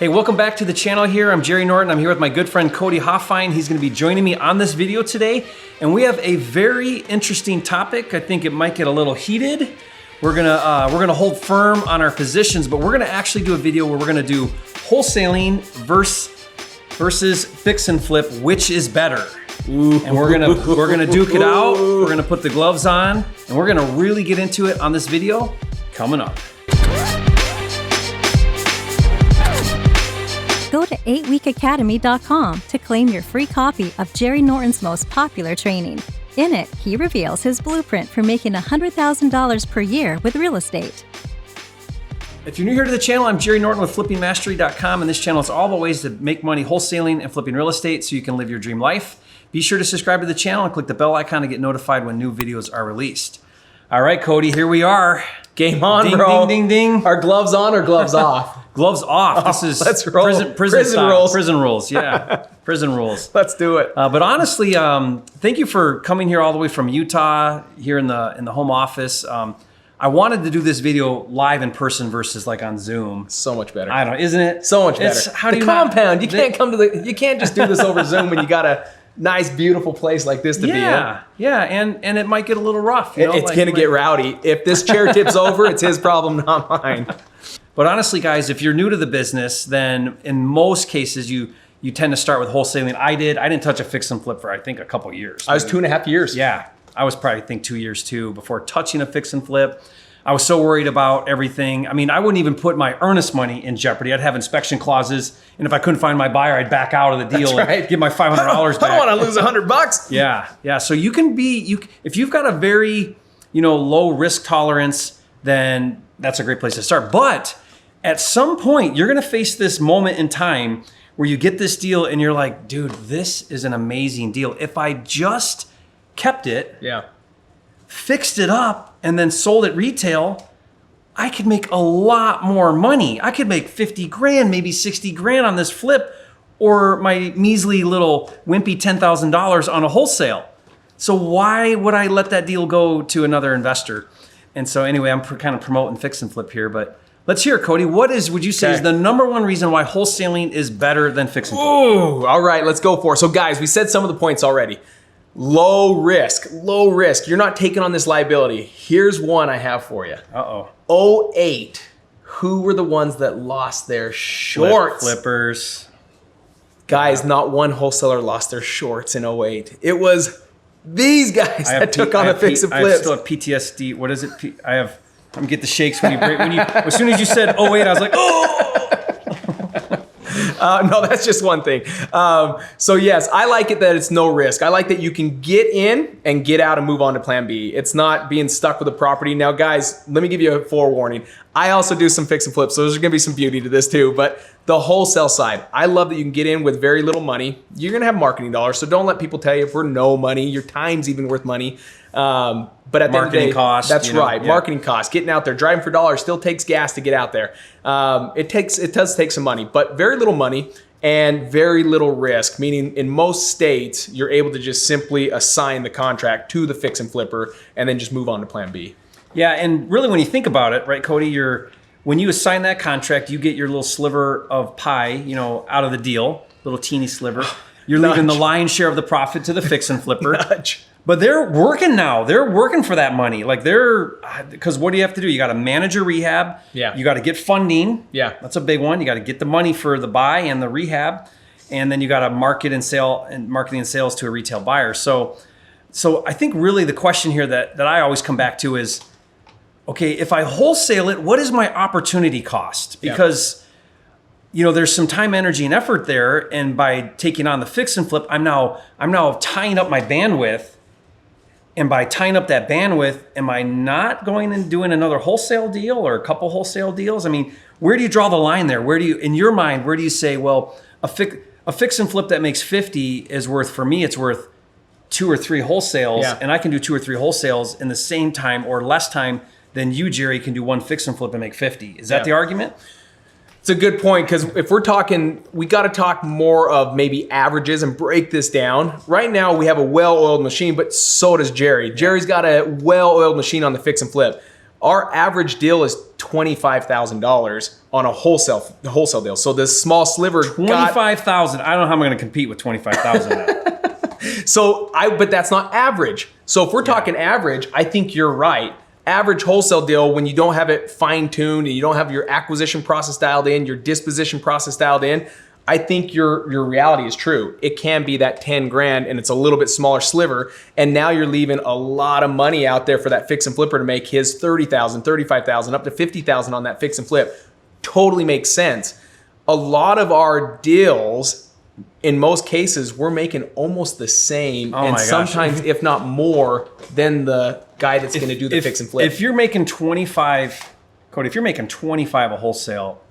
Hey, welcome back to the channel here. I'm Jerry Norton. I'm here with my good friend Cody Hoffine. He's gonna be joining me on this video today. And we have a very interesting topic. I think it might get a little heated. We're gonna hold firm on our positions, but we're gonna actually do a video where we're gonna do wholesaling versus fix and flip, which is better. Ooh. And we're gonna duke it out. We're gonna put the gloves on, and we're gonna really get into it on this video coming up. Go to 8weekacademy.com to claim your free copy of Jerry Norton's most popular training. In it, he reveals his blueprint for making $100,000 per year with real estate. If you're new here to the channel, I'm Jerry Norton with FlippingMastery.com, and this channel is all the ways to make money wholesaling and flipping real estate so you can live your dream life. Be sure to subscribe to the channel and click the bell icon to get notified when new videos are released. All right, Cody, here we are. Game on, ding, bro. Ding, ding, ding. Are gloves on or gloves off? Gloves off. This is let's roll. prison rules. Prison rules, yeah. Prison rules. Let's do it. But honestly, thank you for coming here all the way from Utah, here in the home office. I wanted to do this video live in person versus like on Zoom. So much better. I don't know, isn't it? So much better. How do the compound. You can't come to you can't just do this over Zoom when you got a nice, beautiful place like this to be in. Yeah, and it might get a little rough. You know? It's gonna get rowdy. If this chair tips over, it's his problem, not mine. But honestly, guys, if you're new to the business, then in most cases you tend to start with wholesaling. I didn't touch a fix and flip for I think a couple years. I was 2.5 years. Yeah, I was probably I think 2 years too before touching a fix and flip. I was so worried about everything. I mean, I wouldn't even put my earnest money in jeopardy. I'd have inspection clauses, and if I couldn't find my buyer, I'd back out of the deal and get my $500 back. I don't want to lose $100. Yeah. So you can be if you've got a very low risk tolerance, then that's a great place to start. But at some point, you're going to face this moment in time where you get this deal, and you're like, dude, this is an amazing deal. If I just kept it, fixed it up, and then sold it retail, I could make a lot more money. I could make 50 grand, maybe 60 grand on this flip, or my measly little wimpy $10,000 on a wholesale. So why would I let that deal go to another investor? And so anyway, I'm kind of promoting fix and flip here, but let's hear it, Cody. What would you say is the number one reason why wholesaling is better than fix and flip? Ooh, all right, let's go for it. So guys, we said some of the points already. Low risk. You're not taking on this liability. Here's one I have for you. 08. Who were the ones that lost their shorts? Flippers. Guys, not one wholesaler lost their shorts in 08. It was these guys that took on the fix and flips. I still have PTSD. What is it? I'm gonna get the shakes when you as soon as you said 08, I was like, oh. No, that's just one thing. So yes, I like it that it's no risk. I like that you can get in and get out and move on to plan B. It's not being stuck with a property. Now guys, let me give you a forewarning. I also do some fix and flips, so there's gonna be some beauty to this too. But the wholesale side, I love that you can get in with very little money. You're gonna have marketing dollars, so don't let people tell you for no money, your time's even worth money. But at the end of the day, cost, that's right. Marketing costs, getting out there, driving for dollars still takes gas to get out there. It does take some money, but very little money and very little risk, meaning in most states, you're able to just simply assign the contract to the fix and flipper and then just move on to plan B. Yeah, and really when you think about it, right, Cody, when you assign that contract, you get your little sliver of pie, out of the deal, little teeny sliver. You're leaving the lion's share of the profit to the fix and flipper. But they're working now. They're working for that money. Because what do you have to do? You got to manage your rehab. Yeah. You got to get funding. Yeah. That's a big one. You got to get the money for the buy and the rehab. And then you got to marketing and sales to a retail buyer. So I think really the question here that I always come back to is, okay, if I wholesale it, what is my opportunity cost? Because there's some time, energy, and effort there. And by taking on the fix and flip, I'm now tying up my bandwidth. And by tying up that bandwidth, am I not going and doing another wholesale deal or a couple wholesale deals? I mean, where do you draw the line there? In your mind, where do you say, well, a fix and flip that makes 50 is worth, for me, it's worth 2 or 3 wholesales, and I can do 2 or 3 wholesales in the same time or less time than you, Jerry, can do one fix and flip and make 50. Is that the argument? It's a good point, because if we're talking, we got to talk more of maybe averages and break this down. Right now, we have a well-oiled machine, but so does Jerry. Jerry's got a well-oiled machine on the fix and flip. Our average deal is $25,000 on a wholesale deal. So this small sliver got 25,000. I don't know how I'm going to compete with 25,000. but that's not average. So if we're talking average, I think you're right. Average wholesale deal, when you don't have it fine-tuned and you don't have your acquisition process dialed in, your disposition process dialed in, I think your reality is true. It can be that 10 grand and it's a little bit smaller sliver. And now you're leaving a lot of money out there for that fix and flipper to make his 30,000, 35,000, up to 50,000 on that fix and flip. Totally makes sense. A lot of our deals, in most cases, we're making almost the same, and sometimes, if not more, than the guy that's going to do the fix and flip. If you're making 25, Cody, if you're making 25 a wholesale,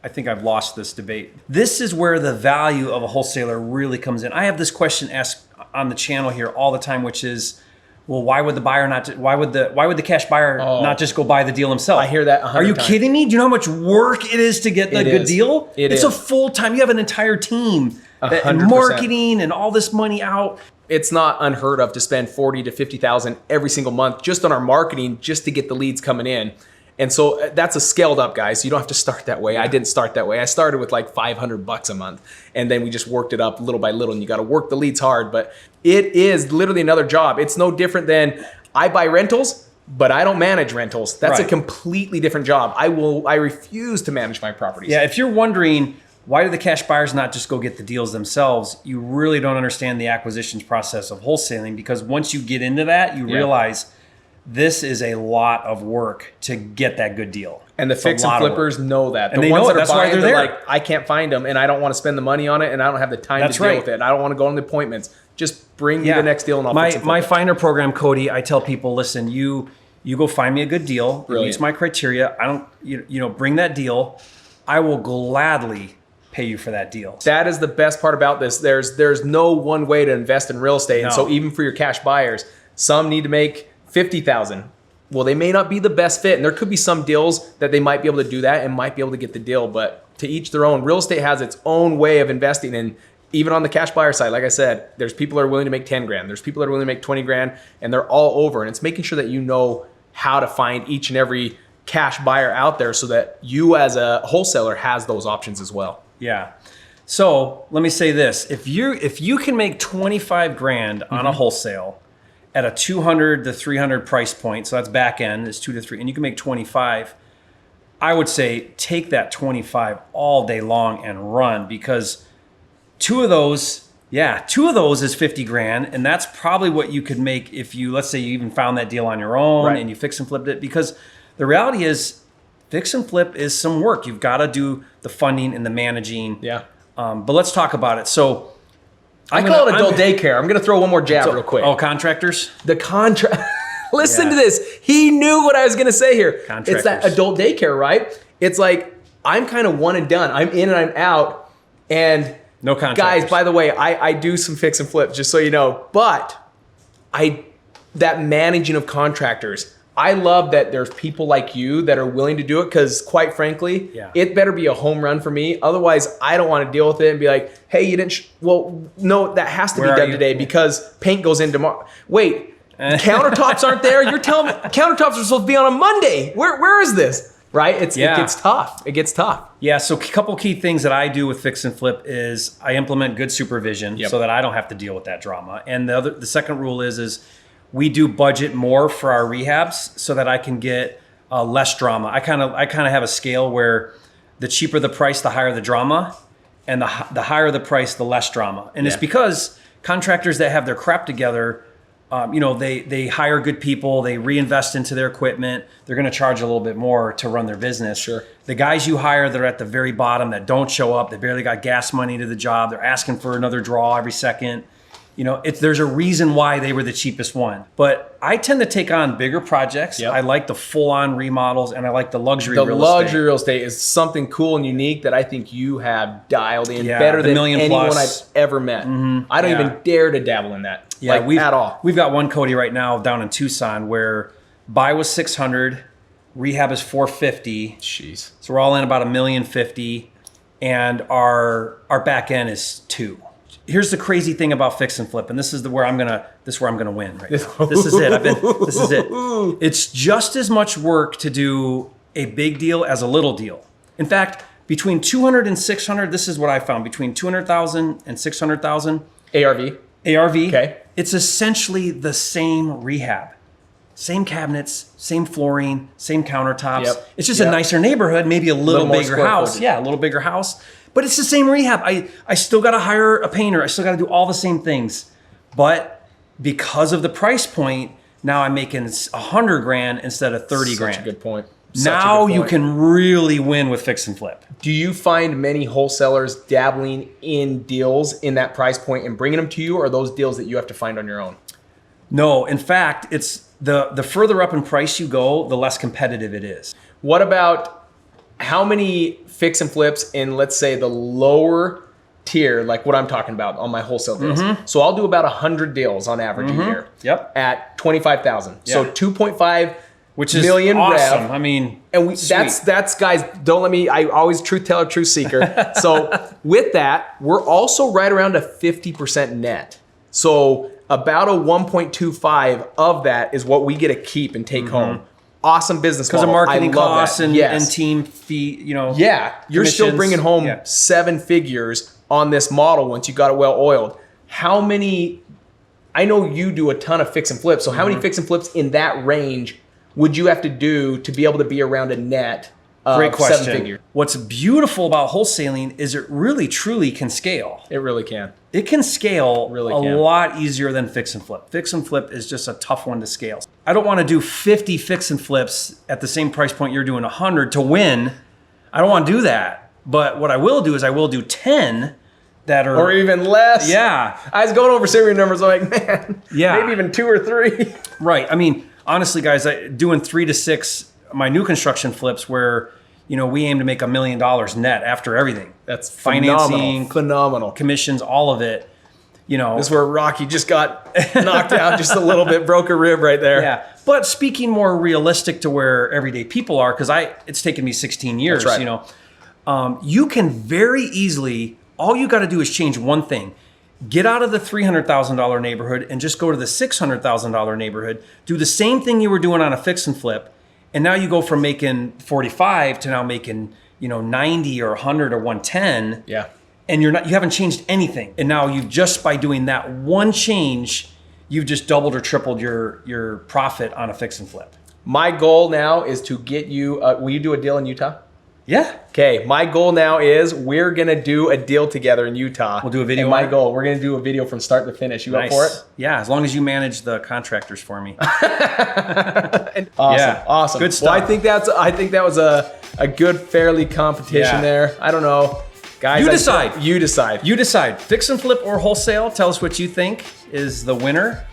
I think I've lost this debate. This is where the value of a wholesaler really comes in. I have this question asked on the channel here all the time, which is, well, why would the cash buyer not just go buy the deal himself? I hear that 100 Are you times. kidding me? Do you know how much work it is to get the good deal? It's a full-time, you have an entire team and 100%. marketing and all this money out. It's not unheard of to spend 40 to 50,000 every single month just on our marketing, just to get the leads coming in. And so that's a scaled up, guys. You don't have to start that way. I didn't start that way. I started with like $500 a month, and then we just worked it up little by little, and you got to work the leads hard, but it is literally another job. It's no different than I buy rentals, but I don't manage rentals. That's a completely different job. I refuse to manage my properties. Yeah, if you're wondering, why do the cash buyers not just go get the deals themselves? You really don't understand the acquisitions process of wholesaling, because once you get into that, you realize this is a lot of work to get that good deal. And the fix and flippers know that. And the ones that are buying, they're like, I can't find them, and I don't want to spend the money on it, and I don't have the time to deal with it. I don't want to go on the appointments. Just bring me the next deal, and I'll fix it. My Finder program, Cody, I tell people, listen, you go find me a good deal. It meets my criteria. I don't, bring that deal. I will gladly pay you for that deal. That is the best part about this. There's no one way to invest in real estate. And so even for your cash buyers, some need to make 50,000. Well, they may not be the best fit, and there could be some deals that they might be able to do that and might be able to get the deal, but to each their own. Real estate has its own way of investing, and even on the cash buyer side, like I said, there's people that are willing to make 10 grand. There's people that are willing to make 20 grand, and they're all over. And it's making sure that you know how to find each and every cash buyer out there so that you as a wholesaler has those options as well. Yeah. So let me say this. If you can make 25 grand on a wholesale at a 200 to 300 price point, so that's back end, is 2 to 3, and you can make 25, I would say take that 25 all day long and run, because two of those is 50 grand, and that's probably what you could make if you, let's say you even found that deal on your own and you fix and flipped it, because the reality is fix and flip is some work. You've got to do the funding and the managing. Yeah. But let's talk about it. So I call it adult daycare. I'm going to throw one more jab real quick. Oh, contractors? The contract. Listen to this. He knew what I was going to say here. Contractors. It's that adult daycare, right? It's like, I'm kind of one and done. I'm in and I'm out. And no contractors. Guys, by the way, I do some fix and flip, just so you know. But that managing of contractors, I love that there's people like you that are willing to do it, because quite frankly, it better be a home run for me. Otherwise, I don't want to deal with it and be like, hey, you didn't, well, no, that has to be done today because paint goes in tomorrow. Wait, countertops aren't there? You're telling me countertops are supposed to be on a Monday. Where is this? Right? It gets tough. It gets tough. Yeah, so a couple key things that I do with fix and flip is I implement good supervision so that I don't have to deal with that drama. And the second rule is we do budget more for our rehabs so that I can get less drama. I kind of have a scale where the cheaper the price, the higher the drama, and the higher the price, the less drama. And it's because contractors that have their crap together, they hire good people, they reinvest into their equipment, they're going to charge a little bit more to run their business. Sure. The guys you hire that are at the very bottom that don't show up, they barely got gas money to the job, they're asking for another draw every second. There's a reason why they were the cheapest one. But I tend to take on bigger projects. I like the full-on remodels, and I like the luxury real estate. The luxury real estate is something cool and unique that I think you have dialed in better than anyone I've ever met. I don't even dare to dabble in that at all. We've got one, Cody, right now down in Tucson where buy was $600, rehab is $450. Jeez. So we're all in about $1,050,000, and our back end is $2 million. here's the crazy thing about fix and flip, and this is where I'm gonna win right now. This is it. This is it. It's just as much work to do a big deal as a little deal. In fact, between 200 and 600, this is what I found, between 200,000 and 600,000 ARV. Okay. It's essentially the same rehab. Same cabinets, same flooring, same countertops. Yep. It's just a nicer neighborhood, maybe a little more bigger square house. footage. Yeah, a little bigger house. But it's the same rehab. I still got to hire a painter. I still got to do all the same things. But because of the price point, now I'm making 100 grand instead of 30 grand. Such a good point. Now you can really win with fix and flip. Do you find many wholesalers dabbling in deals in that price point and bringing them to you, or are those deals that you have to find on your own? No, in fact, it's the further up in price you go, the less competitive it is. What about how many fix and flips in, let's say, the lower tier, like what I'm talking about on my wholesale deals? So I'll do about 100 deals on average a year. Yep. At 25,000. Yeah. So 2.5 which is million awesome. rev. I mean, And that's guys, don't let me, I always truth teller, truth seeker. So with that, we're also right around a 50% net. So about a 1.25 of that is what we get to keep and take home. Awesome business because model. of marketing I love costs that. and team fee, you know. Yeah, you're still commissions. bringing home Yeah. 7 figures on this model once you got it well oiled. How many, I know you do a ton of fix and flips, so how many fix and flips in that range would you have to do to be able to be around a net of Great 7 question. figures? What's beautiful about wholesaling is it really truly can scale. It really can. It can scale Really a can. lot easier than fix and flip. Fix and flip is just a tough one to scale. I don't want to do 50 fix and flips at the same price point you're doing 100 to win. I don't want to do that. But what I will do is I will do 10 that are... Or even less. Yeah. I was going over serial numbers. I'm like, man, Yeah. maybe even 2 or 3. Right. I mean, honestly, guys, doing 3 to 6, my new construction flips where, you know, we aim to make $1 million net after everything. That's financing, phenomenal. commissions, all of it. You know, This is where Rocky just got knocked out just a little bit, broke a rib right there. yeah. But speaking more realistic to where everyday people are, because it's taken me 16 years. That's right. You know, you can very easily. All you got to do is change one thing. Get out of the $300,000 neighborhood and just go to the $600,000 neighborhood. Do the same thing you were doing on a fix and flip, and now you go from making 45 to now making 90 or 100 or 110. Yeah. And you haven't changed anything. And now you've just by doing that one change, you've just doubled or tripled your profit on a fix and flip. My goal now is to get you, will you do a deal in Utah? Yeah. Okay, my goal now is we're going to do a deal together in Utah. We'll do a video And my on it? goal, we're going to do a video from start to finish. You up for it? Yeah, as long as you manage the contractors for me. Awesome, Yeah, awesome. good stuff. Well, I think that was a good, fairly competition Yeah. there. I don't know. Guys, You decide. You decide. You decide. Fix and flip or wholesale. Tell us what you think is the winner.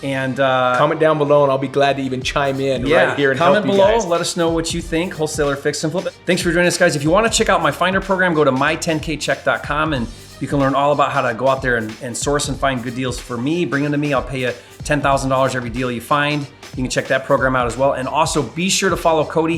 And Comment down below and I'll be glad to even chime in yeah, right here and comment help you below. guys. Let us know what you think. Wholesaler, fix and flip. Thanks for joining us, guys. If you want to check out my Finder program, go to my10kcheck.com and you can learn all about how to go out there and source and find good deals for me. Bring them to me. I'll pay you $10,000 every deal you find. You can check that program out as well. And also be sure to follow Cody.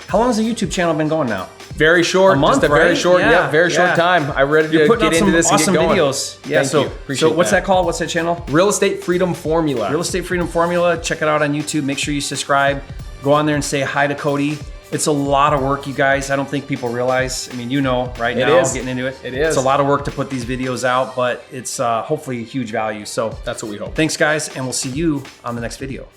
How long has the YouTube channel been going now? Very short, A month, just a very right? short, Yeah, very short yeah. time. I'm ready You're to putting get out into some this and awesome get going. videos. Yeah, Thank you. Appreciate so what's that called? What's that channel? Real Estate Freedom Formula. Real Estate Freedom Formula. Check it out on YouTube. Make sure you subscribe. Go on there and say hi to Cody. It's a lot of work, you guys. I don't think people realize. I mean, right It now, is. getting into it. It is. It's a lot of work to put these videos out, but it's hopefully huge value. So That's what we hope. thanks, guys, and we'll see you on the next video.